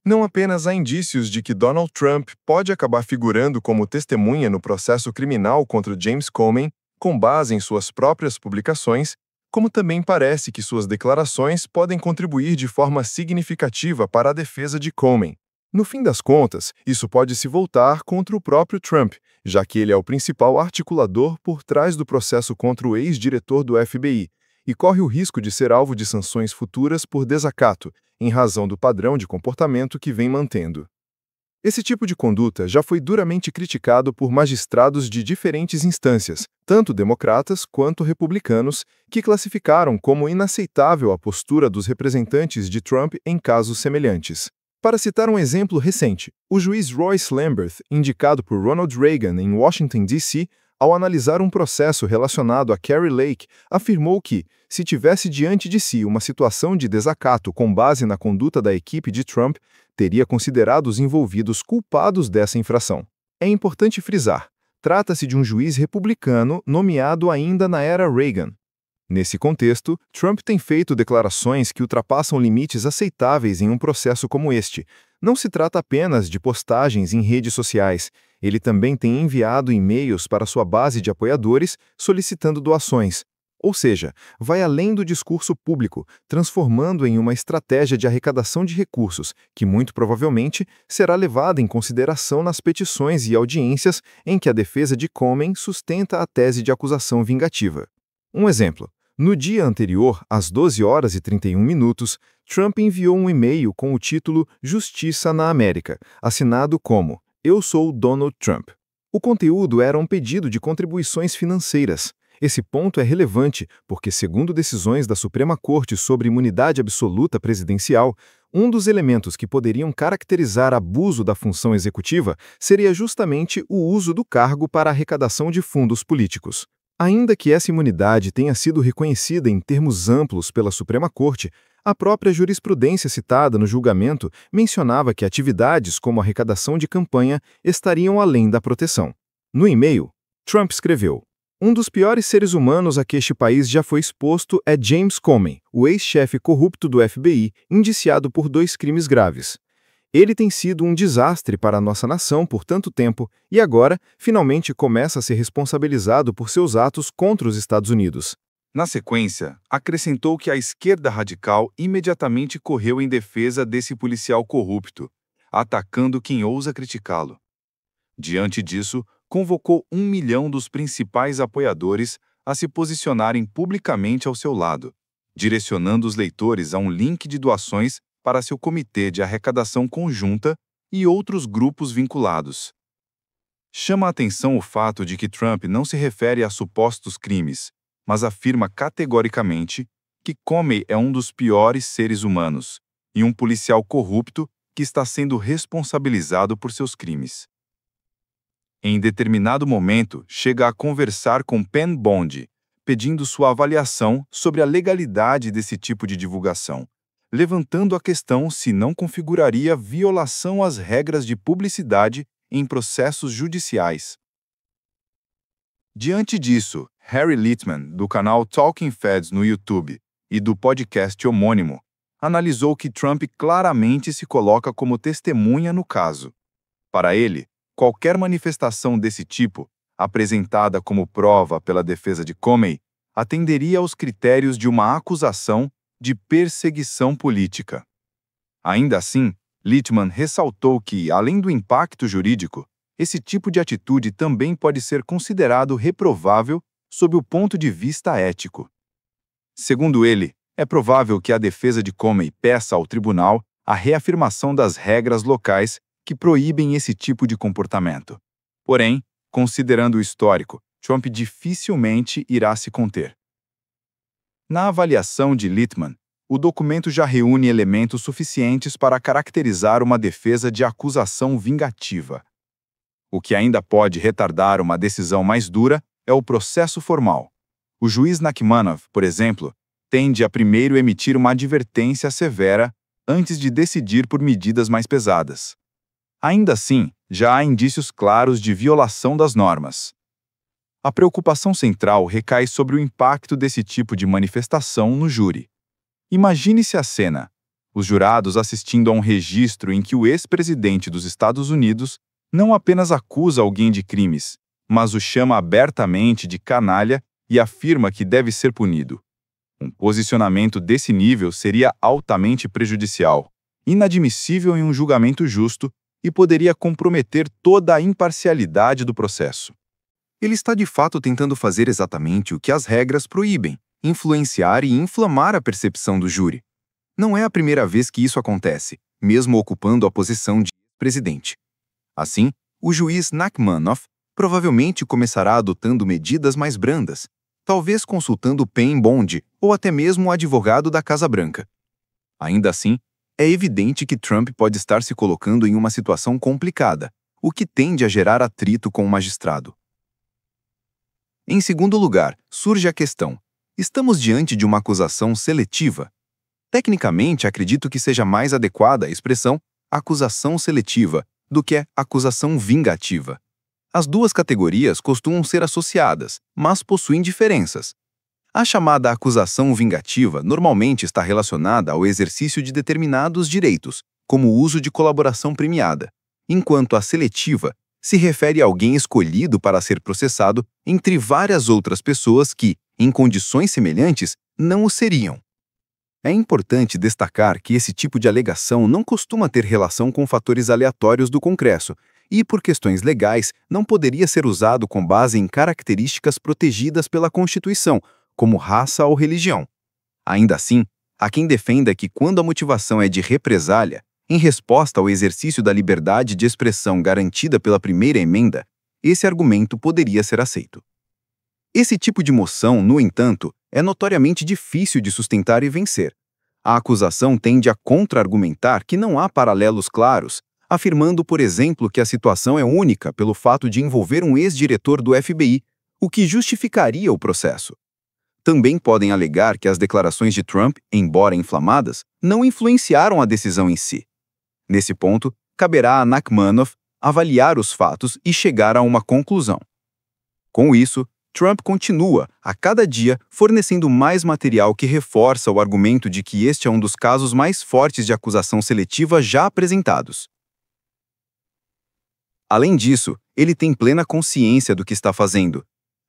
Não apenas há indícios de que Donald Trump pode acabar figurando como testemunha no processo criminal contra James Comey, com base em suas próprias publicações, como também parece que suas declarações podem contribuir de forma significativa para a defesa de Comey. No fim das contas, isso pode se voltar contra o próprio Trump, já que ele é o principal articulador por trás do processo contra o ex-diretor do FBI e corre o risco de ser alvo de sanções futuras por desacato, em razão do padrão de comportamento que vem mantendo. Esse tipo de conduta já foi duramente criticado por magistrados de diferentes instâncias, tanto democratas quanto republicanos, que classificaram como inaceitável a postura dos representantes de Trump em casos semelhantes. Para citar um exemplo recente, o juiz Royce Lamberth, indicado por Ronald Reagan em Washington, D.C., ao analisar um processo relacionado a Kari Lake, afirmou que, se tivesse diante de si uma situação de desacato com base na conduta da equipe de Trump, teria considerado os envolvidos culpados dessa infração. É importante frisar, trata-se de um juiz republicano nomeado ainda na era Reagan. Nesse contexto, Trump tem feito declarações que ultrapassam limites aceitáveis em um processo como este. Não se trata apenas de postagens em redes sociais. Ele também tem enviado e-mails para sua base de apoiadores solicitando doações. Ou seja, vai além do discurso público, transformando em uma estratégia de arrecadação de recursos, que muito provavelmente será levada em consideração nas petições e audiências em que a defesa de Comey sustenta a tese de acusação vingativa. Um exemplo. No dia anterior, às 12h31, Trump enviou um e-mail com o título Justiça na América, assinado como Eu sou Donald Trump. O conteúdo era um pedido de contribuições financeiras. Esse ponto é relevante porque, segundo decisões da Suprema Corte sobre imunidade absoluta presidencial, um dos elementos que poderiam caracterizar abuso da função executiva seria justamente o uso do cargo para arrecadação de fundos políticos. Ainda que essa imunidade tenha sido reconhecida em termos amplos pela Suprema Corte, a própria jurisprudência citada no julgamento mencionava que atividades como arrecadação de campanha estariam além da proteção. No e-mail, Trump escreveu: Um dos piores seres humanos a que este país já foi exposto é James Comey, o ex-chefe corrupto do FBI, indiciado por 2 crimes graves. Ele tem sido um desastre para a nossa nação por tanto tempo e agora, finalmente, começa a ser responsabilizado por seus atos contra os Estados Unidos. Na sequência, acrescentou que a esquerda radical imediatamente correu em defesa desse policial corrupto, atacando quem ousa criticá-lo. Diante disso, convocou 1 milhão dos principais apoiadores a se posicionarem publicamente ao seu lado, direcionando os leitores a um link de doações para seu comitê de arrecadação conjunta e outros grupos vinculados. Chama a atenção o fato de que Trump não se refere a supostos crimes, mas afirma categoricamente que Comey é um dos piores seres humanos e um policial corrupto que está sendo responsabilizado por seus crimes. Em determinado momento, chega a conversar com Penn Bond, pedindo sua avaliação sobre a legalidade desse tipo de divulgação, levantando a questão se não configuraria violação às regras de publicidade em processos judiciais. Diante disso, Harry Litman, do canal Talking Feds no YouTube e do podcast homônimo, analisou que Trump claramente se coloca como testemunha no caso. Para ele, qualquer manifestação desse tipo, apresentada como prova pela defesa de Comey, atenderia aos critérios de uma acusação de perseguição política. Ainda assim, Litman ressaltou que, além do impacto jurídico, esse tipo de atitude também pode ser considerado reprovável sob o ponto de vista ético. Segundo ele, é provável que a defesa de Comey peça ao tribunal a reafirmação das regras locais que proíbem esse tipo de comportamento. Porém, considerando o histórico, Trump dificilmente irá se conter. Na avaliação de Litman, o documento já reúne elementos suficientes para caracterizar uma defesa de acusação vingativa. O que ainda pode retardar uma decisão mais dura é o processo formal. O juiz Nachmanov, por exemplo, tende a primeiro emitir uma advertência severa antes de decidir por medidas mais pesadas. Ainda assim, já há indícios claros de violação das normas. A preocupação central recai sobre o impacto desse tipo de manifestação no júri. Imagine-se a cena. os jurados assistindo a um registro em que o ex-presidente dos Estados Unidos não apenas acusa alguém de crimes, mas o chama abertamente de canalha e afirma que deve ser punido. Um posicionamento desse nível seria altamente prejudicial, inadmissível em um julgamento justo e poderia comprometer toda a imparcialidade do processo. Ele está de fato tentando fazer exatamente o que as regras proíbem: influenciar e inflamar a percepção do júri. Não é a primeira vez que isso acontece, mesmo ocupando a posição de presidente. Assim, o juiz Nachmanoff provavelmente começará adotando medidas mais brandas, talvez consultando Penn Bond ou até mesmo o advogado da Casa Branca. Ainda assim, é evidente que Trump pode estar se colocando em uma situação complicada, o que tende a gerar atrito com o magistrado. Em segundo lugar, surge a questão: estamos diante de uma acusação seletiva? Tecnicamente, acredito que seja mais adequada a expressão acusação seletiva do que acusação vingativa. As duas categorias costumam ser associadas, mas possuem diferenças. A chamada acusação vingativa normalmente está relacionada ao exercício de determinados direitos, como o uso de colaboração premiada, enquanto a seletiva se refere a alguém escolhido para ser processado entre várias outras pessoas que, em condições semelhantes, não o seriam. É importante destacar que esse tipo de alegação não costuma ter relação com fatores aleatórios do Congresso e, por questões legais, não poderia ser usado com base em características protegidas pela Constituição, como raça ou religião. Ainda assim, há quem defenda que quando a motivação é de represália, em resposta ao exercício da liberdade de expressão garantida pela primeira emenda, esse argumento poderia ser aceito. Esse tipo de moção, no entanto, é notoriamente difícil de sustentar e vencer. A acusação tende a contra-argumentar que não há paralelos claros, afirmando, por exemplo, que a situação é única pelo fato de envolver um ex-diretor do FBI, o que justificaria o processo. Também podem alegar que as declarações de Trump, embora inflamadas, não influenciaram a decisão em si. Nesse ponto, caberá a Nachmanoff avaliar os fatos e chegar a uma conclusão. Com isso, Trump continua, a cada dia, fornecendo mais material que reforça o argumento de que este é um dos casos mais fortes de acusação seletiva já apresentados. Além disso, ele tem plena consciência do que está fazendo.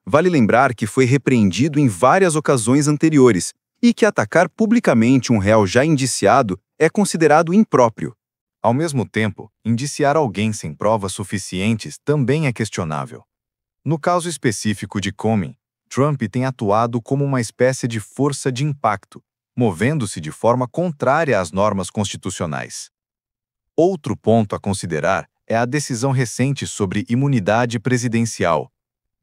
Vale lembrar que foi repreendido em várias ocasiões anteriores e que atacar publicamente um réu já indiciado é considerado impróprio. Ao mesmo tempo, indiciar alguém sem provas suficientes também é questionável. No caso específico de Comey, Trump tem atuado como uma espécie de força de impacto, movendo-se de forma contrária às normas constitucionais. Outro ponto a considerar é a decisão recente sobre imunidade presidencial.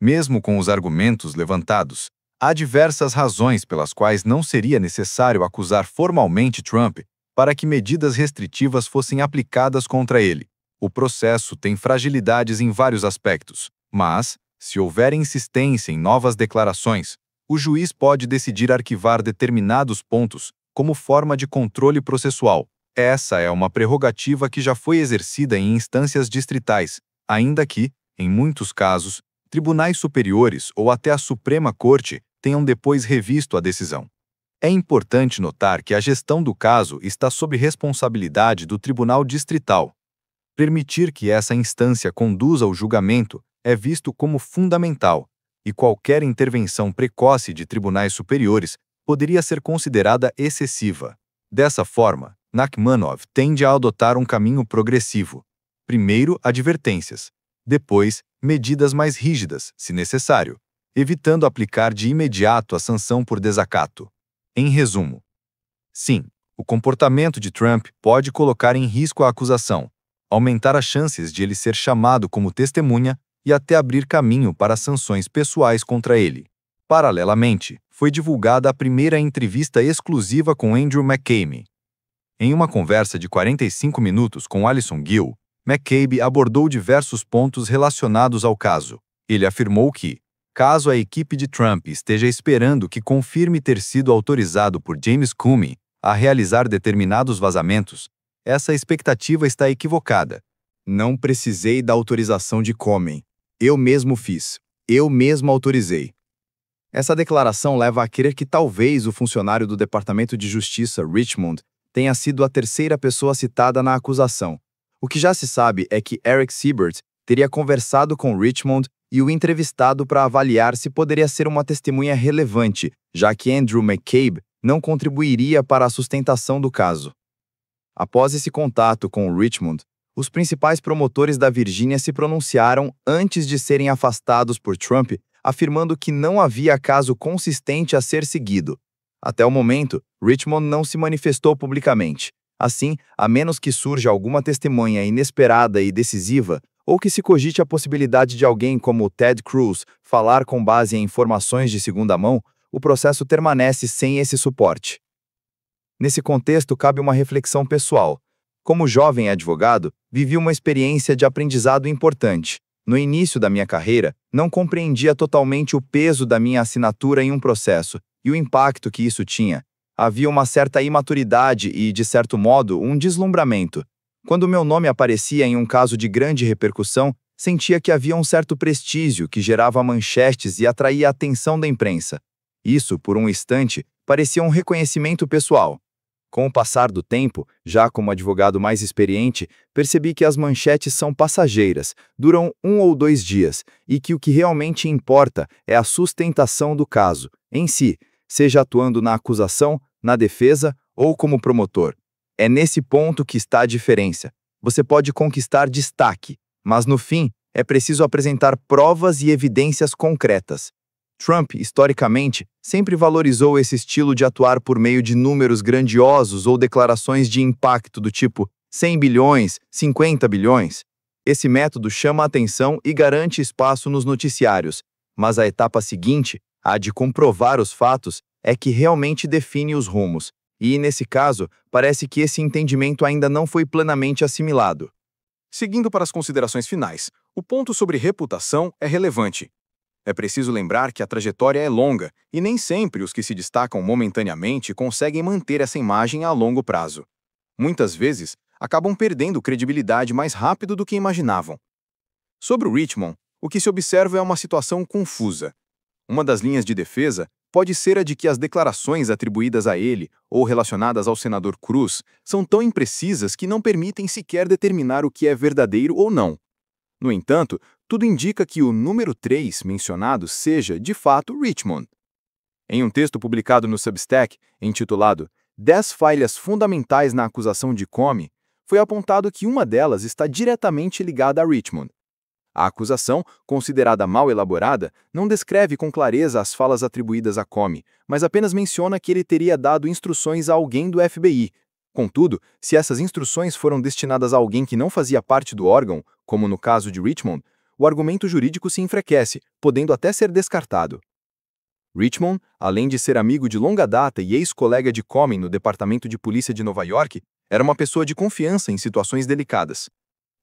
Mesmo com os argumentos levantados, há diversas razões pelas quais não seria necessário acusar formalmente Trump para que medidas restritivas fossem aplicadas contra ele. O processo tem fragilidades em vários aspectos, mas, se houver insistência em novas declarações, o juiz pode decidir arquivar determinados pontos como forma de controle processual. Essa é uma prerrogativa que já foi exercida em instâncias distritais, ainda que, em muitos casos, tribunais superiores ou até a Suprema Corte tenham depois revisto a decisão. É importante notar que a gestão do caso está sob responsabilidade do Tribunal Distrital. Permitir que essa instância conduza o julgamento é visto como fundamental, e qualquer intervenção precoce de tribunais superiores poderia ser considerada excessiva. Dessa forma, Nachmanoff tende a adotar um caminho progressivo. Primeiro, advertências. Depois, medidas mais rígidas, se necessário, evitando aplicar de imediato a sanção por desacato. Em resumo, sim, o comportamento de Trump pode colocar em risco a acusação, aumentar as chances de ele ser chamado como testemunha e até abrir caminho para sanções pessoais contra ele. Paralelamente, foi divulgada a primeira entrevista exclusiva com Andrew McCabe. Em uma conversa de 45 minutos com Alison Gill, McCabe abordou diversos pontos relacionados ao caso. Ele afirmou que, caso a equipe de Trump esteja esperando que confirme ter sido autorizado por James Comey a realizar determinados vazamentos, essa expectativa está equivocada. Não precisei da autorização de Comey. Eu mesmo fiz. Eu mesmo autorizei. Essa declaração leva a crer que talvez o funcionário do Departamento de Justiça, Richmond, tenha sido a terceira pessoa citada na acusação. O que já se sabe é que Eric Siebert teria conversado com Richmond e o entrevistado para avaliar se poderia ser uma testemunha relevante, já que Andrew McCabe não contribuiria para a sustentação do caso. Após esse contato com Richmond, os principais promotores da Virgínia se pronunciaram antes de serem afastados por Trump, afirmando que não havia caso consistente a ser seguido. Até o momento, Richmond não se manifestou publicamente. Assim, a menos que surja alguma testemunha inesperada e decisiva, ou que se cogite a possibilidade de alguém como Ted Cruz falar com base em informações de segunda mão, o processo permanece sem esse suporte. Nesse contexto, cabe uma reflexão pessoal. Como jovem advogado, vivi uma experiência de aprendizado importante. No início da minha carreira, não compreendia totalmente o peso da minha assinatura em um processo e o impacto que isso tinha. Havia uma certa imaturidade e, de certo modo, um deslumbramento. Quando meu nome aparecia em um caso de grande repercussão, sentia que havia um certo prestígio que gerava manchetes e atraía a atenção da imprensa. Isso, por um instante, parecia um reconhecimento pessoal. Com o passar do tempo, já como advogado mais experiente, percebi que as manchetes são passageiras, duram 1 ou 2 dias, e que o que realmente importa é a sustentação do caso, em si, seja atuando na acusação, na defesa ou como promotor. É nesse ponto que está a diferença. Você pode conquistar destaque, mas no fim, é preciso apresentar provas e evidências concretas. Trump, historicamente, sempre valorizou esse estilo de atuar por meio de números grandiosos ou declarações de impacto do tipo 100 bilhões, 50 bilhões. Esse método chama a atenção e garante espaço nos noticiários, mas a etapa seguinte, a de comprovar os fatos, é que realmente define os rumos. E, nesse caso, parece que esse entendimento ainda não foi plenamente assimilado. Seguindo para as considerações finais, o ponto sobre reputação é relevante. É preciso lembrar que a trajetória é longa e nem sempre os que se destacam momentaneamente conseguem manter essa imagem a longo prazo. Muitas vezes, acabam perdendo credibilidade mais rápido do que imaginavam. Sobre o Richmond, o que se observa é uma situação confusa. Uma das linhas de defesa pode ser a de que as declarações atribuídas a ele ou relacionadas ao senador Cruz são tão imprecisas que não permitem sequer determinar o que é verdadeiro ou não. No entanto, tudo indica que o número 3 mencionado seja, de fato, Richmond. Em um texto publicado no Substack, intitulado 10 falhas fundamentais na acusação de Comey, foi apontado que uma delas está diretamente ligada a Richmond. A acusação, considerada mal elaborada, não descreve com clareza as falas atribuídas a Comey, mas apenas menciona que ele teria dado instruções a alguém do FBI. Contudo, se essas instruções foram destinadas a alguém que não fazia parte do órgão, como no caso de Richmond, o argumento jurídico se enfraquece, podendo até ser descartado. Richmond, além de ser amigo de longa data e ex-colega de Comey no Departamento de Polícia de Nova York, era uma pessoa de confiança em situações delicadas.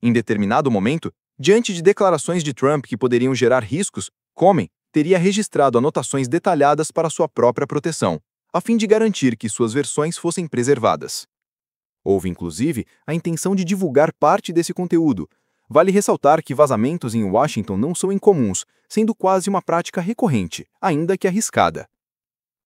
Em determinado momento, diante de declarações de Trump que poderiam gerar riscos, Comey teria registrado anotações detalhadas para sua própria proteção, a fim de garantir que suas versões fossem preservadas. Houve, inclusive, a intenção de divulgar parte desse conteúdo. Vale ressaltar que vazamentos em Washington não são incomuns, sendo quase uma prática recorrente, ainda que arriscada.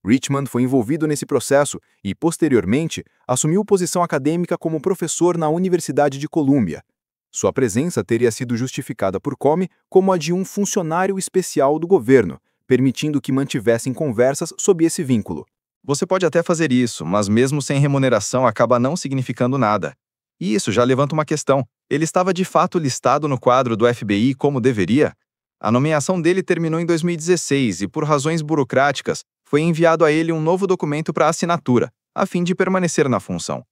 Richmond foi envolvido nesse processo e, posteriormente, assumiu posição acadêmica como professor na Universidade de Colômbia. Sua presença teria sido justificada por Comey como a de um funcionário especial do governo, permitindo que mantivessem conversas sob esse vínculo. Você pode até fazer isso, mas mesmo sem remuneração acaba não significando nada. E isso já levanta uma questão. Ele estava de fato listado no quadro do FBI como deveria? A nomeação dele terminou em 2016 e, por razões burocráticas, foi enviado a ele um novo documento para assinatura, a fim de permanecer na função.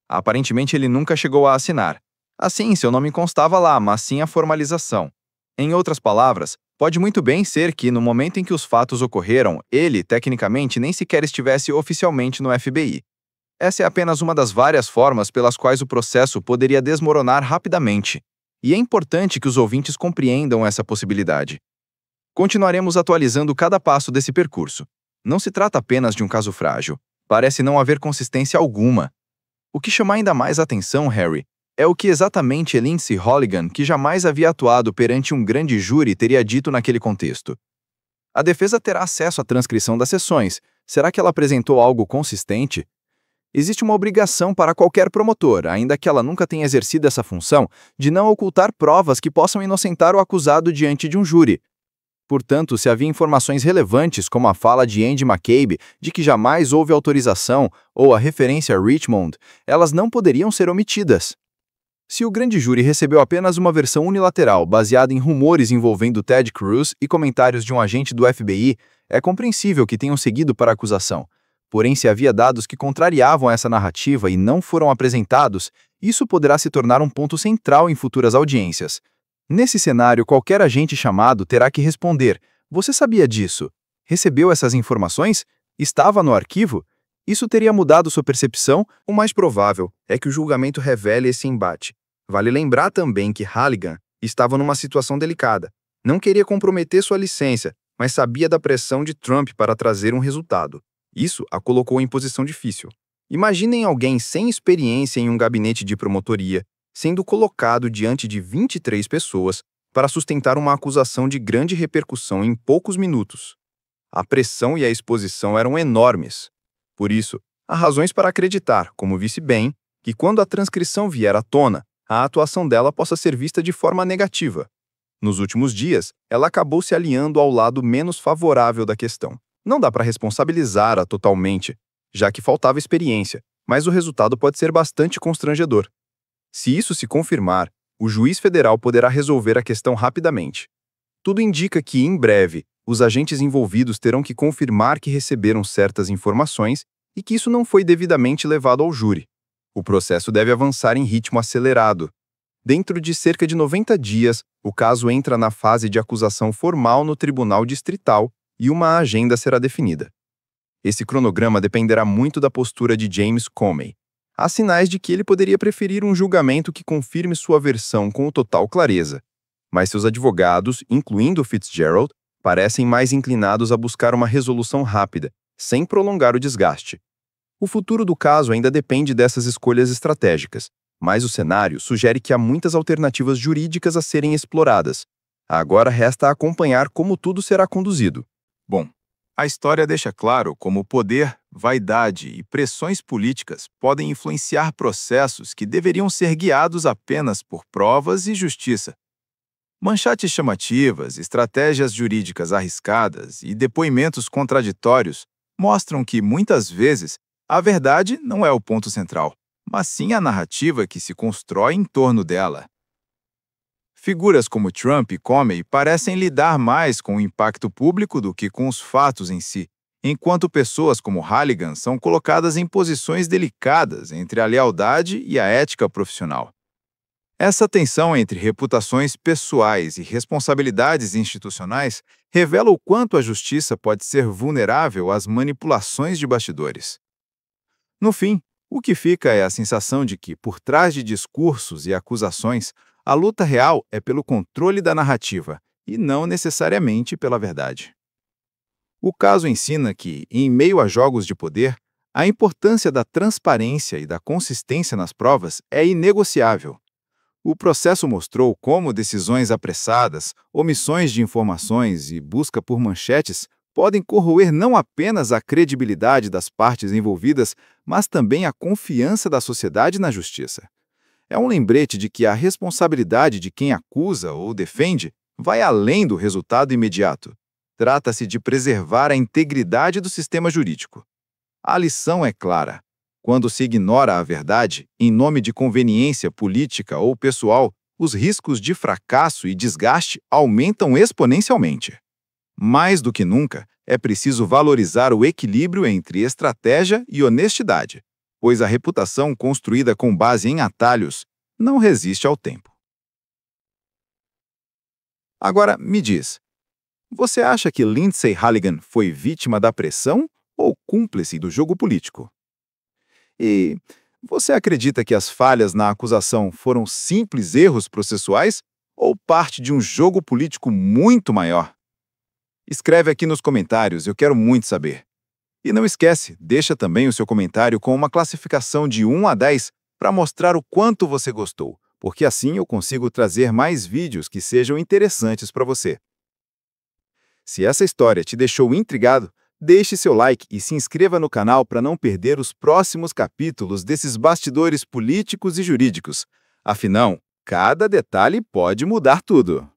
Aparentemente, ele nunca chegou a assinar. Assim, seu nome constava lá, mas sim a formalização. Em outras palavras, pode muito bem ser que, no momento em que os fatos ocorreram, ele, tecnicamente, nem sequer estivesse oficialmente no FBI. Essa é apenas uma das várias formas pelas quais o processo poderia desmoronar rapidamente. E é importante que os ouvintes compreendam essa possibilidade. Continuaremos atualizando cada passo desse percurso. Não se trata apenas de um caso frágil. Parece não haver consistência alguma. O que chama ainda mais atenção, Harry, é o que exatamente Lindsay Hooligan, que jamais havia atuado perante um grande júri, teria dito naquele contexto. A defesa terá acesso à transcrição das sessões. Será que ela apresentou algo consistente? Existe uma obrigação para qualquer promotor, ainda que ela nunca tenha exercido essa função, de não ocultar provas que possam inocentar o acusado diante de um júri. Portanto, se havia informações relevantes, como a fala de Andy McCabe de que jamais houve autorização ou a referência a Richmond, elas não poderiam ser omitidas. Se o grande júri recebeu apenas uma versão unilateral baseada em rumores envolvendo Ted Cruz e comentários de um agente do FBI, é compreensível que tenham seguido para a acusação. Porém, se havia dados que contrariavam essa narrativa e não foram apresentados, isso poderá se tornar um ponto central em futuras audiências. Nesse cenário, qualquer agente chamado terá que responder: você sabia disso? Recebeu essas informações? Estava no arquivo? Isso teria mudado sua percepção? O mais provável é que o julgamento revele esse embate. Vale lembrar também que Halligan estava numa situação delicada. Não queria comprometer sua licença, mas sabia da pressão de Trump para trazer um resultado. Isso a colocou em posição difícil. Imaginem alguém sem experiência em um gabinete de promotoria, sendo colocado diante de 23 pessoas para sustentar uma acusação de grande repercussão em poucos minutos. A pressão e a exposição eram enormes. Por isso, há razões para acreditar, como vice bem, que quando a transcrição vier à tona, a atuação dela possa ser vista de forma negativa. Nos últimos dias, ela acabou se alinhando ao lado menos favorável da questão. Não dá para responsabilizá-la totalmente, já que faltava experiência, mas o resultado pode ser bastante constrangedor. Se isso se confirmar, o juiz federal poderá resolver a questão rapidamente. Tudo indica que, em breve, os agentes envolvidos terão que confirmar que receberam certas informações e que isso não foi devidamente levado ao júri. O processo deve avançar em ritmo acelerado. Dentro de cerca de 90 dias, o caso entra na fase de acusação formal no Tribunal Distrital e uma agenda será definida. Esse cronograma dependerá muito da postura de James Comey. Há sinais de que ele poderia preferir um julgamento que confirme sua versão com total clareza, mas seus advogados, incluindo Fitzgerald, parecem mais inclinados a buscar uma resolução rápida, sem prolongar o desgaste. O futuro do caso ainda depende dessas escolhas estratégicas, mas o cenário sugere que há muitas alternativas jurídicas a serem exploradas. Agora resta acompanhar como tudo será conduzido. Bom, a história deixa claro como o poder, vaidade e pressões políticas podem influenciar processos que deveriam ser guiados apenas por provas e justiça. Manchetes chamativas, estratégias jurídicas arriscadas e depoimentos contraditórios mostram que, muitas vezes, a verdade não é o ponto central, mas sim a narrativa que se constrói em torno dela. Figuras como Trump e Comey parecem lidar mais com o impacto público do que com os fatos em si, enquanto pessoas como Halligan são colocadas em posições delicadas entre a lealdade e a ética profissional. Essa tensão entre reputações pessoais e responsabilidades institucionais revela o quanto a justiça pode ser vulnerável às manipulações de bastidores. No fim, o que fica é a sensação de que, por trás de discursos e acusações, a luta real é pelo controle da narrativa, e não necessariamente pela verdade. O caso ensina que, em meio a jogos de poder, a importância da transparência e da consistência nas provas é inegociável. O processo mostrou como decisões apressadas, omissões de informações e busca por manchetes podem corroer não apenas a credibilidade das partes envolvidas, mas também a confiança da sociedade na justiça. É um lembrete de que a responsabilidade de quem acusa ou defende vai além do resultado imediato. Trata-se de preservar a integridade do sistema jurídico. A lição é clara. Quando se ignora a verdade, em nome de conveniência política ou pessoal, os riscos de fracasso e desgaste aumentam exponencialmente. Mais do que nunca, é preciso valorizar o equilíbrio entre estratégia e honestidade, pois a reputação construída com base em atalhos não resiste ao tempo. Agora, me diz, você acha que Lindsay Halligan foi vítima da pressão ou cúmplice do jogo político? E você acredita que as falhas na acusação foram simples erros processuais ou parte de um jogo político muito maior? Escreve aqui nos comentários, eu quero muito saber. E não esquece, deixa também o seu comentário com uma classificação de 1 a 10 para mostrar o quanto você gostou, porque assim eu consigo trazer mais vídeos que sejam interessantes para você. Se essa história te deixou intrigado, Deixe seu like e se inscreva no canal para não perder os próximos capítulos desses bastidores políticos e jurídicos. Afinal, cada detalhe pode mudar tudo.